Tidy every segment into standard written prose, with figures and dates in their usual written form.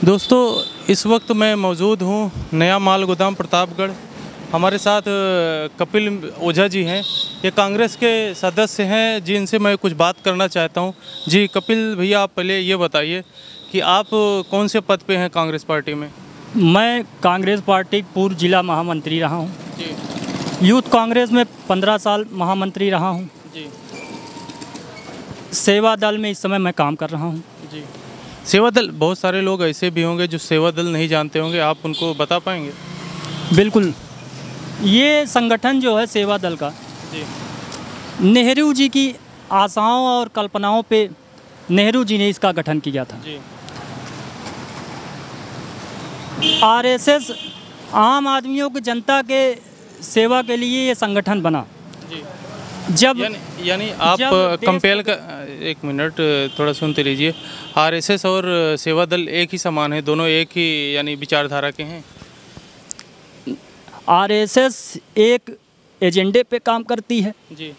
दोस्तों, इस वक्त मैं मौजूद हूँ नया माल गोदाम प्रतापगढ़। हमारे साथ कपिल ओझा जी हैं। ये कांग्रेस के सदस्य हैं जिनसे मैं कुछ बात करना चाहता हूँ। जी कपिल भैया, आप पहले ये बताइए कि आप कौन से पद पे हैं कांग्रेस पार्टी में? मैं कांग्रेस पार्टी पूर्व जिला महामंत्री रहा हूँ जी। यूथ कांग्रेस में 15 साल महामंत्री रहा हूँ जी। सेवा दल में इस समय मैं काम कर रहा हूँ जी। सेवा दल, बहुत सारे लोग ऐसे भी होंगे जो सेवा दल नहीं जानते होंगे, आप उनको बता पाएंगे? बिल्कुल। ये संगठन जो है सेवा दल का, जी। नेहरू जी की आशाओं और कल्पनाओं पे नेहरू जी ने इसका गठन किया था। जी। आरएसएस आम आदमियों की जनता के सेवा के लिए ये संगठन बना। जी। जब यानी आप कंपेयर का, एक मिनट थोड़ा सुनते रहिए। आरएसएस और सेवा दल एक ही समान है, दोनों एक ही यानी विचारधारा के हैं? आरएसएस एक एजेंडे पे काम करती है जी।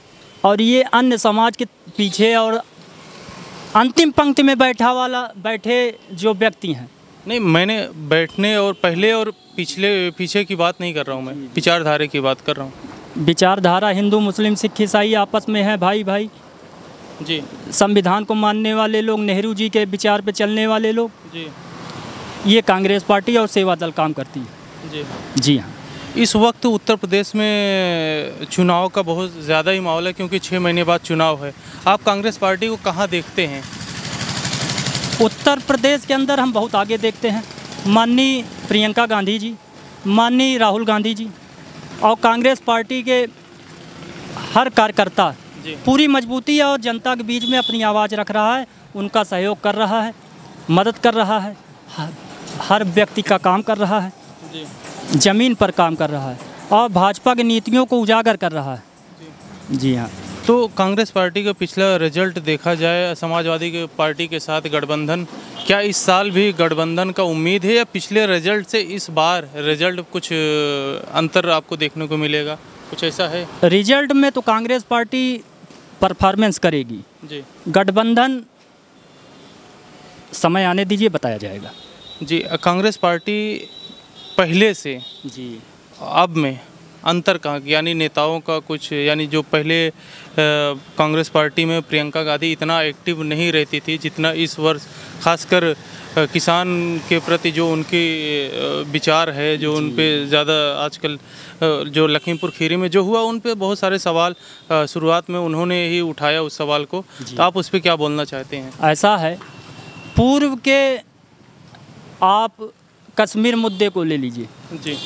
और ये अन्य समाज के पीछे और अंतिम पंक्ति में बैठे जो व्यक्ति हैं। नहीं, मैंने बैठने और पहले और पीछे की बात नहीं कर रहा हूँ, मैं विचारधारा की बात कर रहा हूँ। विचारधारा हिंदू मुस्लिम सिख ईसाई आपस में है, भाई भाई। जी। संविधान को मानने वाले लोग, नेहरू जी के विचार पे चलने वाले लोग। जी। ये कांग्रेस पार्टी और सेवा दल काम करती है। जी। जी हाँ। इस वक्त उत्तर प्रदेश में चुनाव का बहुत ज़्यादा ही माहौल है, क्योंकि 6 महीने बाद चुनाव है। आप कांग्रेस पार्टी को कहाँ देखते हैं? उत्तर प्रदेश के अंदर हम बहुत आगे देखते हैं। माननीय प्रियंका गांधी जी, माननीय राहुल गांधी जी और कांग्रेस पार्टी के हर कार्यकर्ता पूरी मजबूती और जनता के बीच में अपनी आवाज़ रख रहा है, उनका सहयोग कर रहा है, मदद कर रहा है, हर व्यक्ति का काम कर रहा है, ज़मीन पर काम कर रहा है और भाजपा की नीतियों को उजागर कर रहा है। जी हाँ। तो कांग्रेस पार्टी का पिछला रिजल्ट देखा जाए, समाजवादी के पार्टी के साथ गठबंधन, क्या इस साल भी गठबंधन का उम्मीद है, या पिछले रिजल्ट से इस बार रिजल्ट कुछ अंतर आपको देखने को मिलेगा? कुछ ऐसा है? रिजल्ट में तो कांग्रेस पार्टी परफॉर्मेंस करेगी। जी। गठबंधन समय आने दीजिए, बताया जाएगा। जी। कांग्रेस पार्टी पहले से जी अब में अंतर कहाँ, यानी नेताओं का कुछ, यानी जो पहले कांग्रेस पार्टी में प्रियंका गांधी इतना एक्टिव नहीं रहती थी जितना इस वर्ष, खासकर किसान के प्रति जो उनके विचार है, जो उन पे ज़्यादा आजकल जो लखीमपुर खीरी में जो हुआ, उन पे बहुत सारे सवाल शुरुआत में उन्होंने ही उठाया उस सवाल को। तो आप उस पर क्या बोलना चाहते हैं? ऐसा है, पूर्व के आप कश्मीर मुद्दे को ले लीजिए। जी।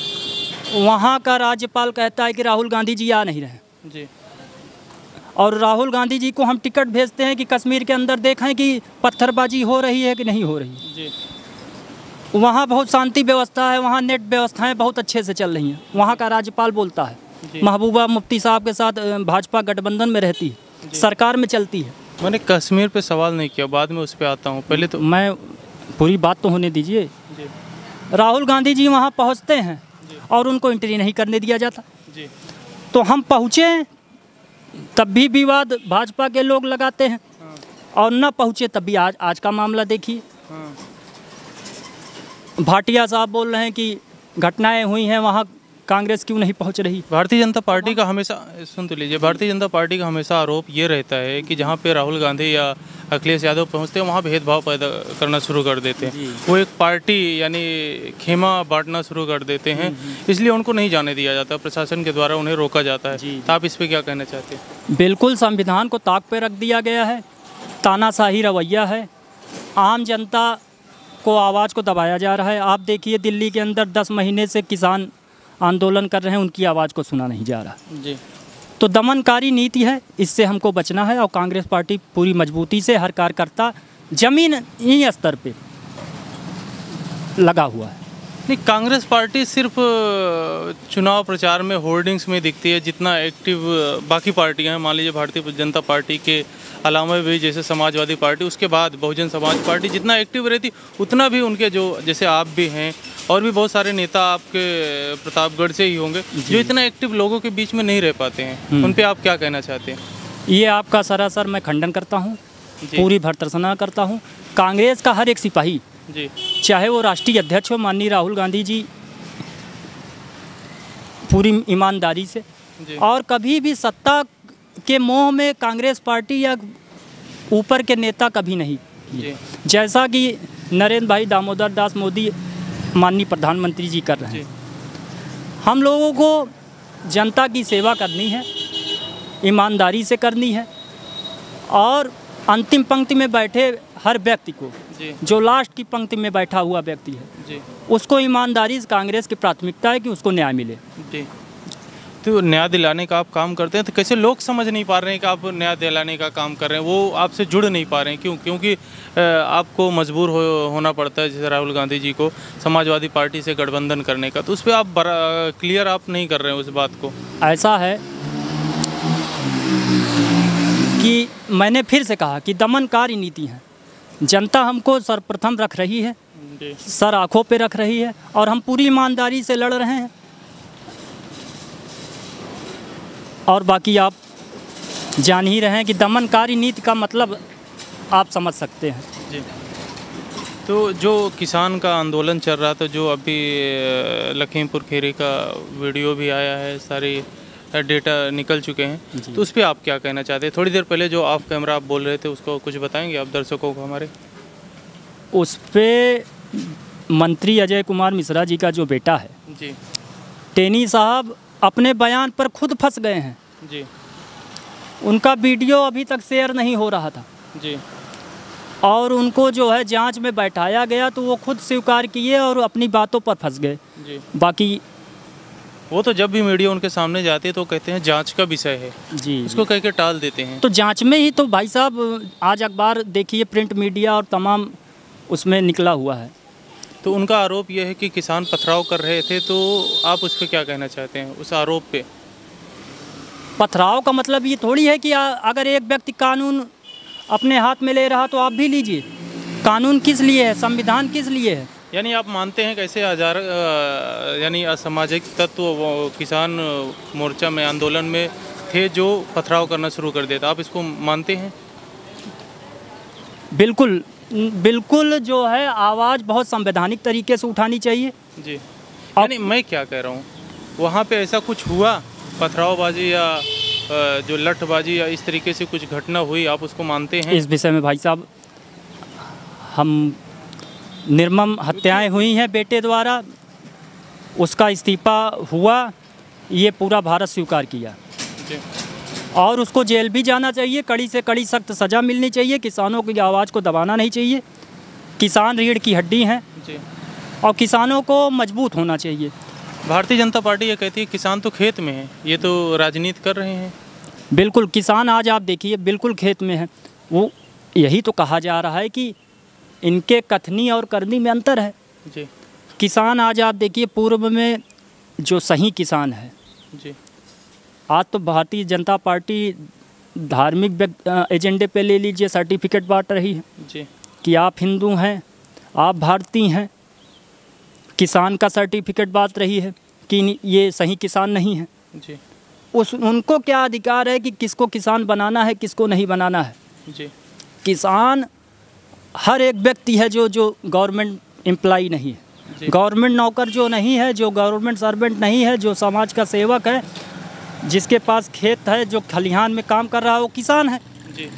वहाँ का राज्यपाल कहता है कि राहुल गांधी जी आ नहीं रहे। जी। और राहुल गांधी जी को हम टिकट भेजते हैं कि कश्मीर के अंदर देखें कि पत्थरबाजी हो रही है कि नहीं हो रही। जी। वहाँ बहुत शांति व्यवस्था है, वहाँ नेट व्यवस्थाएं बहुत अच्छे से चल रही हैं। वहाँ का राज्यपाल बोलता है, महबूबा मुफ्ती साहब के साथ भाजपा गठबंधन में रहती है, सरकार में चलती है। मैंने कश्मीर पे सवाल नहीं किया, बाद में उस पर आता हूँ, पहले तो मैं पूरी बात तो होने दीजिए। राहुल गांधी जी वहाँ पहुँचते हैं और उनको एंट्री नहीं करने दिया जाता। जी। तो हम पहुँचे तब भी विवाद भाजपा के लोग लगाते हैं, और न पहुँचे तब भी आज का मामला देखिए। भाटिया साहब बोल रहे हैं कि घटनाएं हुई हैं, वहाँ कांग्रेस क्यों नहीं पहुँच रही। भारतीय जनता पार्टी का हमेशा, सुन तो लीजिए, भारतीय जनता पार्टी का हमेशा आरोप ये रहता है कि जहाँ पे राहुल गांधी या अखिलेश यादव पहुँचते हैं वहाँ भेदभाव पैदा करना शुरू कर देते हैं। वो एक पार्टी यानी खेमा बांटना शुरू कर देते हैं, इसलिए उनको नहीं जाने दिया जाता, प्रशासन के द्वारा उन्हें रोका जाता है। तो आप इस पर क्या कहना चाहते हैं? बिल्कुल, संविधान को ताक पे रख दिया गया है, तानाशाही रवैया है, आम जनता को आवाज़ को दबाया जा रहा है। आप देखिए, दिल्ली के अंदर 10 महीने से किसान आंदोलन कर रहे हैं, उनकी आवाज़ को सुना नहीं जा रहा। जी। तो दमनकारी नीति है, इससे हमको बचना है। और कांग्रेस पार्टी पूरी मजबूती से, हर कार्यकर्ता जमीन ही स्तर पे लगा हुआ है। नहीं, कांग्रेस पार्टी सिर्फ चुनाव प्रचार में, होर्डिंग्स में दिखती है, जितना एक्टिव बाकी पार्टियां हैं, मान लीजिए भारतीय जनता पार्टी के अलावा भी, जैसे समाजवादी पार्टी, उसके बाद बहुजन समाज पार्टी जितना एक्टिव रहती, उतना भी उनके जो, जैसे आप भी हैं और भी बहुत सारे नेता आपके प्रतापगढ़ से ही होंगे, जो इतना एक्टिव लोगों के बीच में नहीं रह पाते हैं। उन पे आप क्या कहना चाहते हैं? ये आपका सरासर मैं खंडन करता हूँ, पूरी भर्त्सना करता हूँ। कांग्रेस का हर एक सिपाही जी चाहे वो राष्ट्रीय अध्यक्ष हो माननीय राहुल गांधी जी, पूरी ईमानदारी से, जी और कभी भी सत्ता के मोह में कांग्रेस पार्टी या ऊपर के नेता कभी नहीं। जी जैसा कि नरेंद्र भाई दामोदर दास मोदी माननीय प्रधानमंत्री जी कर रहे जी हैं। हम लोगों को जनता की सेवा करनी है, ईमानदारी से करनी है, और अंतिम पंक्ति में बैठे हर व्यक्ति को, जी जो लास्ट की पंक्ति में बैठा हुआ व्यक्ति है, जी उसको ईमानदारी से, कांग्रेस की प्राथमिकता है कि उसको न्याय मिले। जी। तो न्याय दिलाने का आप काम करते हैं, तो कैसे लोग समझ नहीं पा रहे हैं कि आप न्याय दिलाने का काम कर रहे हैं, वो आपसे जुड़ नहीं पा रहे हैं, क्यों? क्योंकि आपको मजबूर होना पड़ता है, जैसे राहुल गांधी जी को समाजवादी पार्टी से गठबंधन करने का, तो उस पर आप क्लियर आप नहीं कर रहे हैं उस बात को। ऐसा है कि मैंने फिर से कहा कि दमनकारी नीति है, जनता हमको सर्वप्रथम रख रही है, जी सर आंखों पे रख रही है, और हम पूरी ईमानदारी से लड़ रहे हैं। और बाकी आप जान ही रहे हैं कि दमनकारी नीति का मतलब आप समझ सकते हैं। जी। तो जो किसान का आंदोलन चल रहा था, जो अभी लखीमपुर खीरी का वीडियो भी आया है, सारी डेटा निकल चुके हैं, तो उस पर आप क्या कहना चाहते हैं? थोड़ी देर पहले जो ऑफ कैमरा आप बोल रहे थे, उसको कुछ बताएंगे आप दर्शकों को हमारे? उस पे मंत्री अजय कुमार मिश्रा जी का जो बेटा है, जी टेनी साहब, अपने बयान पर खुद फंस गए हैं। जी उनका वीडियो अभी तक शेयर नहीं हो रहा था, जी और उनको जो है जांच में बैठाया गया, तो वो खुद स्वीकार किए और अपनी बातों पर फंस गए। जी। बाकी वो तो जब भी मीडिया उनके सामने जाती है तो कहते हैं जांच का विषय है, जी, इसको कह के टाल देते हैं। तो जांच में ही तो भाई साहब, आज अखबार देखिए, प्रिंट मीडिया और तमाम उसमें निकला हुआ है। तो उनका आरोप यह है कि किसान पथराव कर रहे थे, तो आप उस पर क्या कहना चाहते हैं, उस आरोप पे? पथराव का मतलब ये थोड़ी है कि अगर एक व्यक्ति कानून अपने हाथ में ले रहा तो आप भी लीजिए। कानून किस लिए है, संविधान किस लिए है? यानी आप मानते हैं कैसे यानी असामाजिक तत्व वो किसान मोर्चा में, आंदोलन में थे, जो पथराव करना शुरू कर देता, आप इसको मानते हैं? बिल्कुल बिल्कुल, जो है आवाज़ बहुत संवैधानिक तरीके से उठानी चाहिए। जी। यानी मैं क्या कह रहा हूँ, वहाँ पे ऐसा कुछ हुआ, पथरावबाजी या जो लठबाजी या इस तरीके से कुछ घटना हुई, आप उसको मानते हैं? इस विषय में भाई साहब, हम निर्मम हत्याएं हुई हैं बेटे द्वारा, उसका इस्तीफा हुआ, ये पूरा भारत स्वीकार किया, जी। और उसको जेल भी जाना चाहिए, कड़ी से कड़ी सख्त सज़ा मिलनी चाहिए। किसानों की आवाज़ को दबाना नहीं चाहिए। किसान रीढ़ की हड्डी हैं, जी। और किसानों को मजबूत होना चाहिए। भारतीय जनता पार्टी ये कहती है किसान तो खेत में है, ये तो राजनीति कर रहे हैं। बिल्कुल, किसान आज आप देखिए बिल्कुल खेत में है। वो यही तो कहा जा रहा है कि इनके कथनी और करनी में अंतर है। जी किसान आज आप देखिए, पूर्व में जो सही किसान है, जी, आज तो भारतीय जनता पार्टी धार्मिक एजेंडे पे ले लीजिए, सर्टिफिकेट बांट रही है जी, कि आप हिंदू हैं, आप भारतीय हैं। किसान का सर्टिफिकेट बांट रही है कि ये सही किसान नहीं है। जी, उनको क्या अधिकार है कि किसको किसान बनाना है, किसको नहीं बनाना है? जी। किसान हर एक व्यक्ति है जो गवर्नमेंट एम्प्लॉई नहीं है, गवर्नमेंट नौकर जो नहीं है, जो गवर्नमेंट सर्वेंट नहीं है, जो समाज का सेवक है, जिसके पास खेत है, जो खलिहान में काम कर रहा है, वो किसान है। जी।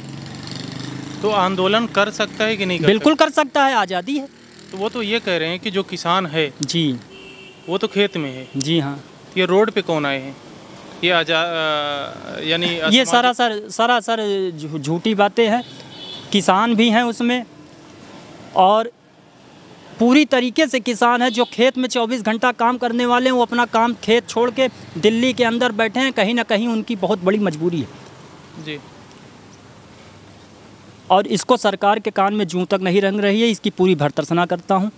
तो आंदोलन कर सकता है कि नहीं कर बिल्कुल कर सकता है, आज़ादी है। तो वो तो ये कह रहे हैं कि जो किसान है जी, वो तो खेत में है। जी हाँ। ये रोड पे कौन आए हैं? ये यानी ये सरासर झूठी बातें हैं। किसान भी हैं उसमें, और पूरी तरीके से किसान है। जो खेत में 24 घंटा काम करने वाले हैं, वो अपना काम खेत छोड़ के दिल्ली के अंदर बैठे हैं। कहीं ना कहीं उनकी बहुत बड़ी मजबूरी है जी। और इसको सरकार के कान में जूं तक नहीं रंग रही है। इसकी पूरी भर्त्सना करता हूं।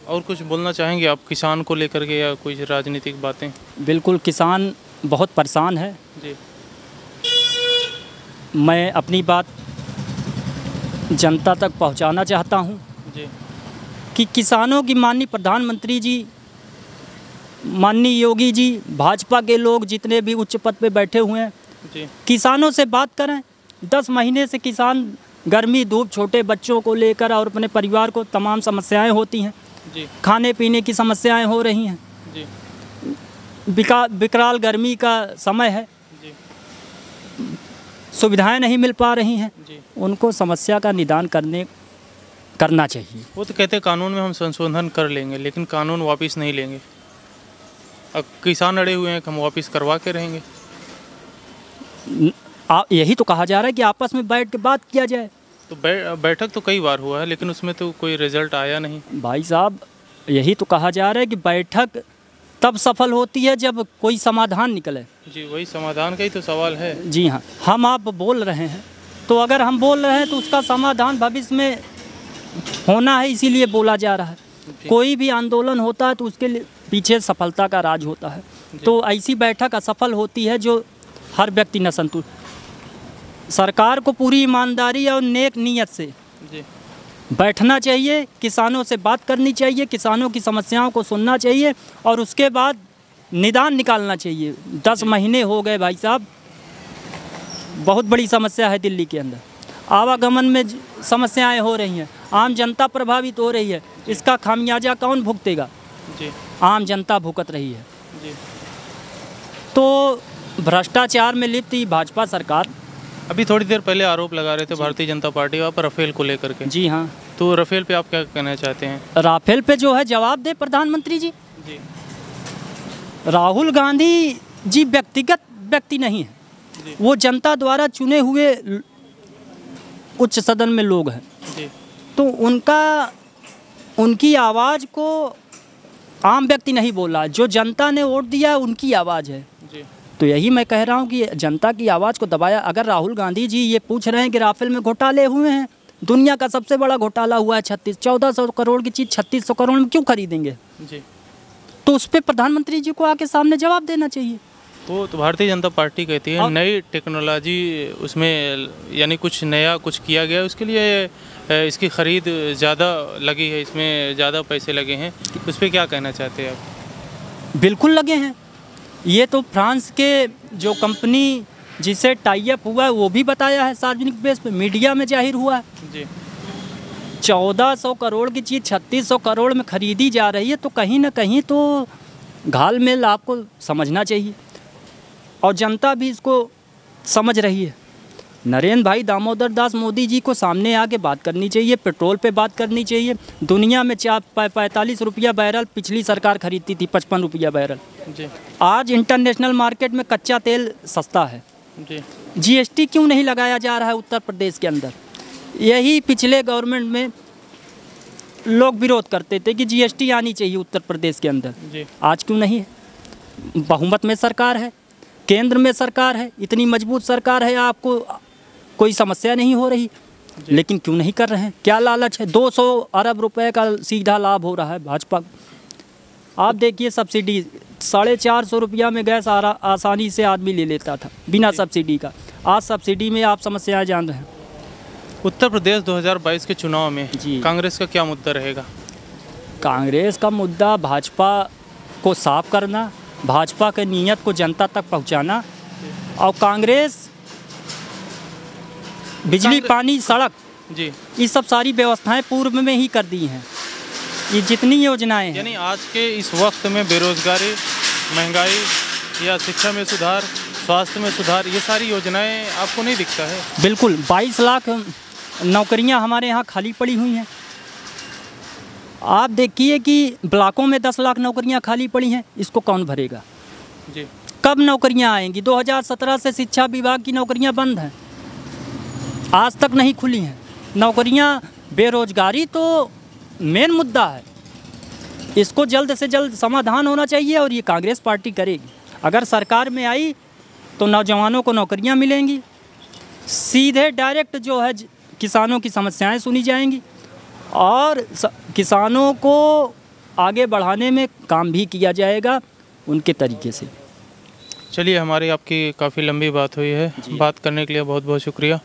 और कुछ बोलना चाहेंगे आप किसान को लेकर के, या कुछ राजनीतिक बातें? बिल्कुल, किसान बहुत परेशान है जी। मैं अपनी बात जनता तक पहुंचाना चाहता हूं जी। कि किसानों की माननीय प्रधानमंत्री जी, माननीय योगी जी, भाजपा के लोग जितने भी उच्च पद पे बैठे हुए हैं, जी। किसानों से बात करें। 10 महीने से किसान गर्मी धूप छोटे बच्चों को लेकर और अपने परिवार को तमाम समस्याएं होती हैं जी खाने पीने की समस्याएं हो रही हैं जी विकराल गर्मी का समय है जी सुविधाएं नहीं मिल पा रही हैं जी। उनको समस्या का निदान करना चाहिए। वो तो कहते हैं कानून में हम संशोधन कर लेंगे लेकिन कानून वापस नहीं लेंगे। अब किसान अड़े हुए हैं कि हम वापस करवा के रहेंगे। यही तो कहा जा रहा है कि आपस में बैठ के बात किया जाए। तो बैठक तो कई बार हुआ है लेकिन उसमें तो कोई रिजल्ट आया नहीं। भाई साहब यही तो कहा जा रहा है कि बैठक तब सफल होती है जब कोई समाधान निकले। जी वही समाधान का ही तो सवाल है। जी हाँ, हम आप बोल रहे हैं तो अगर हम बोल रहे हैं तो उसका समाधान भविष्य में होना है, इसीलिए बोला जा रहा है। कोई भी आंदोलन होता है तो उसके पीछे सफलता का राज होता है। तो ऐसी बैठक असफल होती है जो हर व्यक्ति न संतुष्ट। सरकार को पूरी ईमानदारी और नेक नीयत से जी बैठना चाहिए, किसानों से बात करनी चाहिए, किसानों की समस्याओं को सुनना चाहिए और उसके बाद निदान निकालना चाहिए। 10 महीने हो गए भाई साहब, बहुत बड़ी समस्या है दिल्ली के अंदर। आवागमन में समस्याएं हो रही हैं, आम जनता प्रभावित हो रही है। इसका खामियाजा कौन भुगतेगा? जी आम जनता भुगत रही है। जी। तो भ्रष्टाचार में लिप्त भाजपा सरकार। अभी थोड़ी देर पहले आरोप लगा रहे थे भारतीय जनता पार्टी पर राफेल को लेकर के। जी हाँ, तो राफेल पे आप क्या कहना चाहते हैं? राफेल पे जो है जवाब दे प्रधानमंत्री जी। जी राहुल गांधी जी व्यक्तिगत व्यक्ति नहीं है, वो जनता द्वारा चुने हुए उच्च सदन में लोग हैं। जी। तो उनकी आवाज़ को आम व्यक्ति नहीं बोल रहा, जो जनता ने वोट दिया उनकी आवाज़ है। जी। तो यही मैं कह रहा हूँ कि जनता की आवाज़ को दबाया। अगर राहुल गांधी जी ये पूछ रहे हैं कि राफेल में घोटाले हुए हैं, दुनिया का सबसे बड़ा घोटाला हुआ है 1400 करोड़ की चीज़ 3600 करोड़ में क्यों खरीदेंगे? जी। तो उस पर प्रधानमंत्री जी को आके सामने जवाब देना चाहिए। तो भारतीय जनता पार्टी कहती है नई टेक्नोलॉजी उसमें यानी कुछ नया कुछ किया गया, उसके लिए इसकी ख़रीद ज़्यादा लगी है, इसमें ज़्यादा पैसे लगे हैं। उस पर क्या कहना चाहते हैं आप? बिल्कुल लगे हैं। ये तो फ्रांस के जो कंपनी जिसे टाई अप हुआ है वो भी बताया है, सार्वजनिक बेस पे मीडिया में जाहिर हुआ है। जी। 1400 करोड़ की चीज़ 3600 करोड़ में खरीदी जा रही है, तो कहीं ना कहीं तो घालमेल आपको समझना चाहिए और जनता भी इसको समझ रही है। नरेंद्र भाई दामोदर दास मोदी जी को सामने आके बात करनी चाहिए, पेट्रोल पे बात करनी चाहिए। दुनिया में 45 रुपया बैरल पिछली सरकार खरीदती थी, 55 रुपया बैरल। जी। आज इंटरनेशनल मार्केट में कच्चा तेल सस्ता है। जी। जीएसटी क्यों नहीं लगाया जा रहा है उत्तर प्रदेश के अंदर? यही पिछले गवर्नमेंट में लोग विरोध करते थे कि जीएसटी आनी चाहिए उत्तर प्रदेश के अंदर। जी। आज क्यों नहीं है? बहुमत में सरकार है, केंद्र में सरकार है, इतनी मजबूत सरकार है, आपको कोई समस्या नहीं हो रही, लेकिन क्यों नहीं कर रहे हैं? क्या लालच है? 200 अरब रुपए का सीधा लाभ हो रहा है भाजपा। आप देखिए सब्सिडी 450 रुपया में गैस आसानी से आदमी ले लेता था बिना सब्सिडी का। आज सब्सिडी में आप समस्याएं जान रहे हैं। उत्तर प्रदेश 2022 के चुनाव में जी। कांग्रेस का क्या मुद्दा रहेगा? कांग्रेस का मुद्दा भाजपा को साफ करना, भाजपा के नीयत को जनता तक पहुंचाना। और कांग्रेस बिजली पानी सड़क जी ये सब सारी व्यवस्थाएं पूर्व में ही कर दी हैं। ये जितनी योजनाएं हैं, यानी आज के इस वक्त में बेरोजगारी, महंगाई या शिक्षा में सुधार, स्वास्थ्य में सुधार, ये सारी योजनाएं आपको नहीं दिखता है? बिल्कुल 22 लाख नौकरियां हमारे यहाँ खाली पड़ी हुई हैं। आप देखिए कि ब्लॉकों में 10 लाख नौकरियां खाली पड़ी हैं, इसको कौन भरेगा? जी। कब नौकरियां आएंगी? 2017 से शिक्षा विभाग की नौकरियां बंद हैं, आज तक नहीं खुली हैं नौकरियां। बेरोजगारी तो मेन मुद्दा है, इसको जल्द से जल्द समाधान होना चाहिए और ये कांग्रेस पार्टी करेगी। अगर सरकार में आई तो नौजवानों को नौकरियां मिलेंगी, सीधे डायरेक्ट जो है किसानों की समस्याएं सुनी जाएंगी और किसानों को आगे बढ़ाने में काम भी किया जाएगा उनके तरीके से। चलिए, हमारी आपकी काफ़ी लंबी बात हुई है, बात करने के लिए बहुत बहुत शुक्रिया।